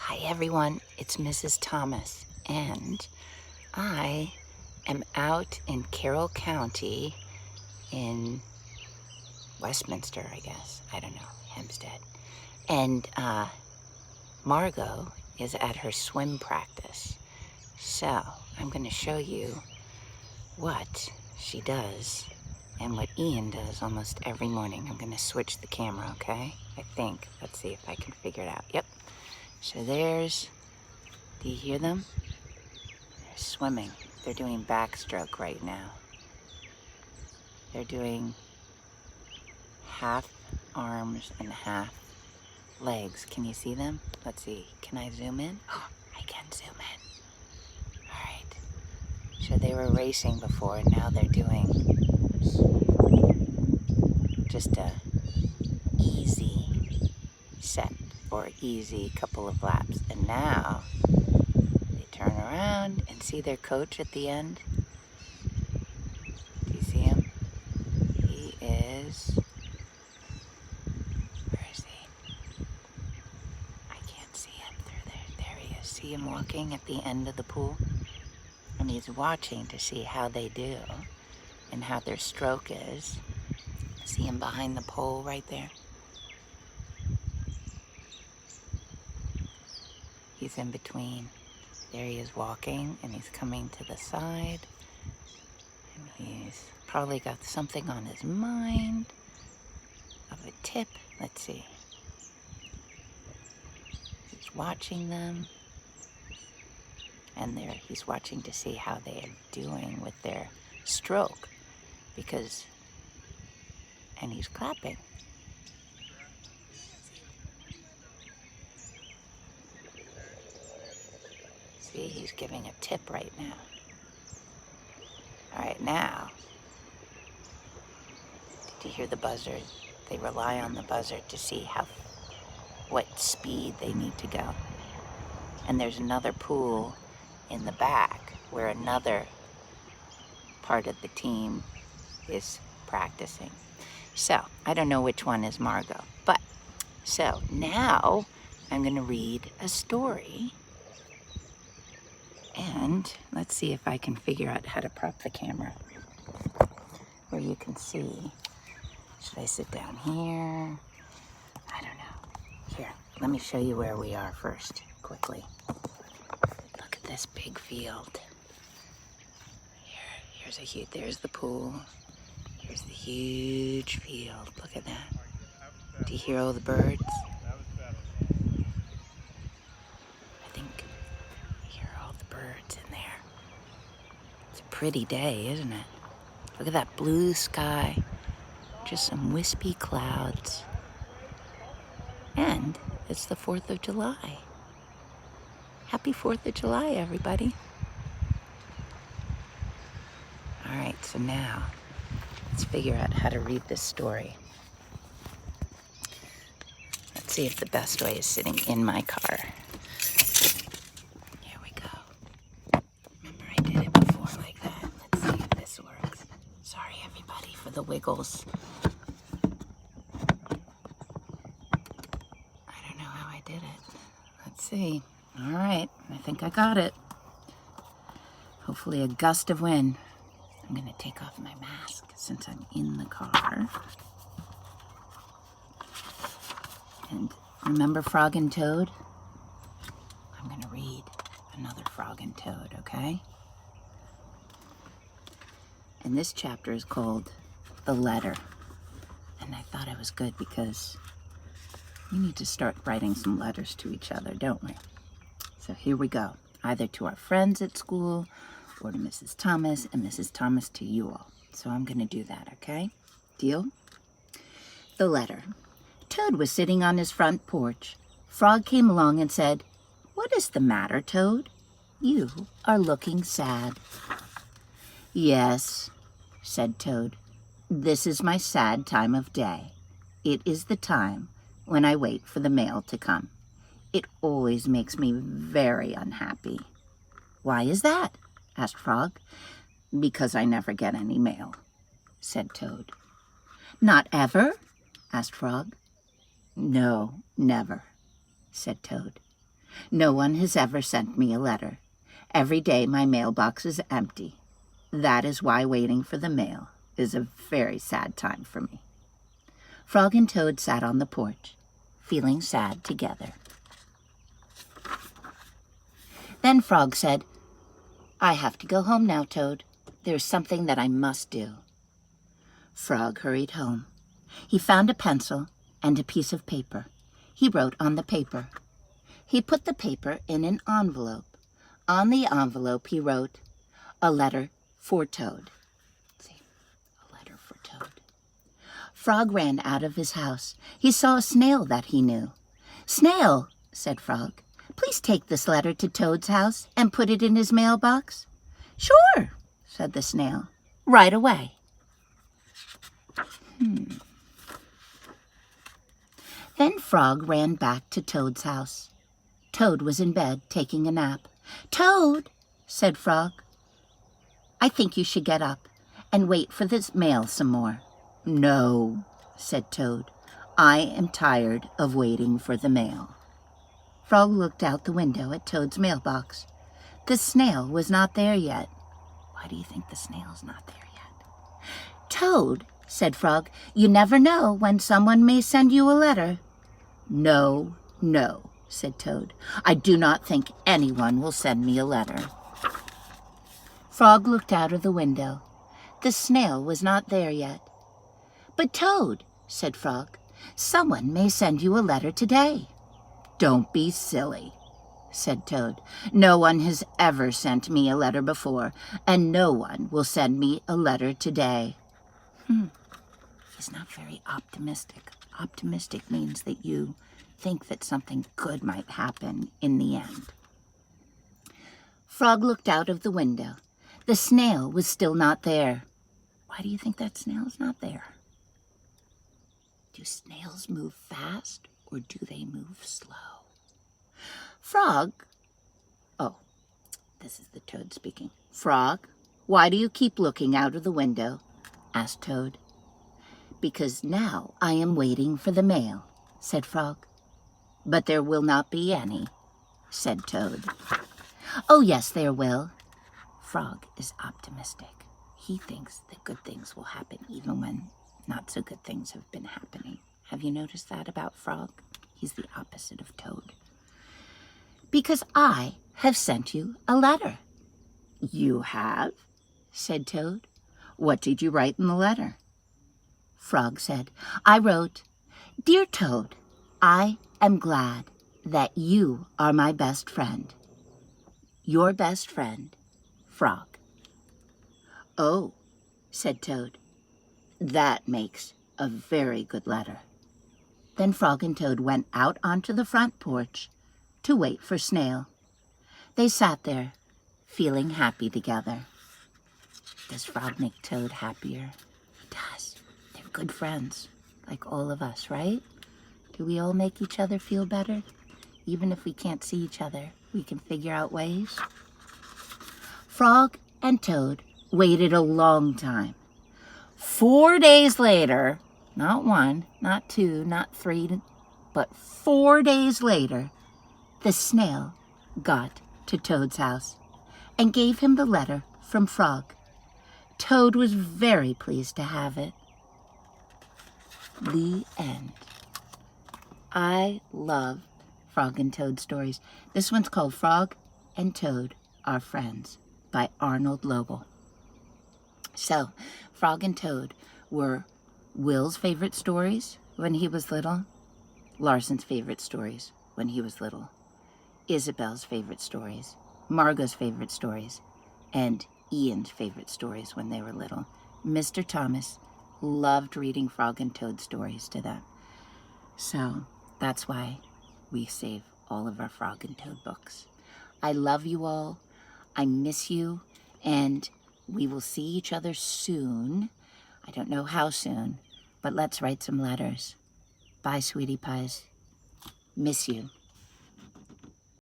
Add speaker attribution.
Speaker 1: Hi everyone, it's Mrs. Thomas, and I am out in Carroll County in Westminster, I guess. I don't know, Hempstead. And Margot is at her swim practice. So I'm going to show you what she does and what Ian does almost every morning. I'm going to switch the camera, okay? I think. Let's see if I can figure it out. Yep. So there's, do you hear them? They're swimming. They're doing backstroke right now. They're doing half arms and half legs. Can you see them? Let's see. Can I zoom in? Oh, I can zoom in. All right. So they were racing before, and now they're doing just a easy set or easy couple of laps. And now they turn around and see their coach at the end. Do you see him? He is, where is he? I can't see him through there. There he is. See him walking at the end of the pool? And he's watching to see how they do and how their stroke is. See him behind the pole right there? He's in between. There he is walking, and he's coming to the side. And he's probably got something on his mind of a tip. Let's see. He's watching them. And he's watching to see how they are doing with their stroke. And he's clapping. See, he's giving a tip right now. All right, now, did you hear the buzzard? They rely on the buzzard to see what speed they need to go. And there's another pool in the back where another part of the team is practicing. So, I don't know which one is Margot, but so now I'm going to read a story. And let's see if I can figure out how to prop the camera where you can see. Should I sit down here? I don't know. Here, let me show you where we are first, quickly. Look at this big field. There's the pool. Here's the huge field. Look at that. Do you hear all the birds? I think you hear all the birds in there. It's a pretty day, isn't it? Look at that blue sky. Just some wispy clouds. And it's the 4th of July. Happy 4th of July, everybody. All right, so now let's figure out how to read this story. Let's see if the best way is sitting in my car. Here we go. Remember I did it before like that. Let's see if this works. Sorry, everybody, for the wiggles. I don't know how I did it. Let's see. All right, I think I got it. Hopefully a gust of wind. I'm gonna take off my mask since I'm in the car. And remember Frog and Toad? I'm gonna read another Frog and Toad, okay? And this chapter is called The Letter. And I thought it was good because we need to start writing some letters to each other, don't we? So here we go. Either to our friends at school or to Mrs. Thomas, and Mrs. Thomas to you all. So I'm going to do that, okay? Deal? The letter. Toad was sitting on his front porch. Frog came along and said, "What is the matter, Toad? You are looking sad." "Yes," said Toad. "This is my sad time of day. It is the time when I wait for the mail to come. It always makes me very unhappy." "Why is that?" asked Frog. "Because I never get any mail," said Toad. "Not ever?" asked Frog. "No, never," said Toad.
Speaker 2: No one has ever sent me a letter. Every day my mailbox is empty. That is why waiting for the mail is a very sad time for me." Frog and Toad sat on the porch, feeling sad together. Then Frog said, "I have to go home now, Toad. There's something that I must do." Frog hurried home. He found a pencil and a piece of paper. He wrote on the paper. He put the paper in an envelope. On the envelope he wrote, "A letter for Toad." See, a letter for Toad. Frog ran out of his house. He saw a snail that he knew. "Snail," said Frog, "please take this letter to Toad's house and put it in his mailbox." "Sure," said the snail, "right away." Then Frog ran back to Toad's house. Toad was in bed taking a nap. "Toad," said Frog, "I think you should get up and wait for this mail some more." "No," said Toad, "I am tired of waiting for the mail." Frog looked out the window at Toad's mailbox. The snail was not there yet. Why do you think the snail's not there yet? "Toad," said Frog, "you never know when someone may send you a letter." "No, no," said Toad. "I do not think anyone will send me a letter." Frog looked out of the window. The snail was not there yet. "But Toad," said Frog, "someone may send you a letter today." "Don't be silly," said Toad. "No one has ever sent me a letter before, and no one will send me a letter today." He's not very optimistic. Optimistic means that you think that something good might happen in the end. Frog looked out of the window. The snail was still not there. Why do you think that snail's not there? Do snails move fast or do they move slow? Frog, oh, this is the Toad speaking. "Frog, why do you keep looking out of the window?" asked Toad. "Because now I am waiting for the mail," said Frog. "But there will not be any," said Toad. "Oh, yes, there will." Frog is optimistic. He thinks that good things will happen even when not so good things have been happening. Have you noticed that about Frog? He's the opposite of Toad. "Because I have sent you a letter." "You have?" said Toad. "What did you write in the letter?" Frog said, "I wrote, 'Dear Toad, I am glad that you are my best friend. Your best friend, Frog.'" "Oh," said Toad, "that makes a very good letter." Then Frog and Toad went out onto the front porch to wait for Snail. They sat there, feeling happy together. Does Frog make Toad happier? He does. They're good friends, like all of us, right? Do we all make each other feel better? Even if we can't see each other, we can figure out ways. Frog and Toad waited a long time. 4 days later, not 1, not 2, not 3, but 4 days later, the snail got to Toad's house and gave him the letter from Frog. Toad was very pleased to have it. The end. I love Frog and Toad stories. This one's called Frog and Toad Are Friends by Arnold Lobel. So, Frog and Toad were Will's favorite stories when he was little, Larson's favorite stories when he was little, Isabel's favorite stories, Margot's favorite stories, and Ian's favorite stories when they were little. Mr. Thomas loved reading Frog and Toad stories to them. So that's why we save all of our Frog and Toad books. I love you all. I miss you. And we will see each other soon. I don't know how soon, but let's write some letters. Bye, sweetie pies. Miss you.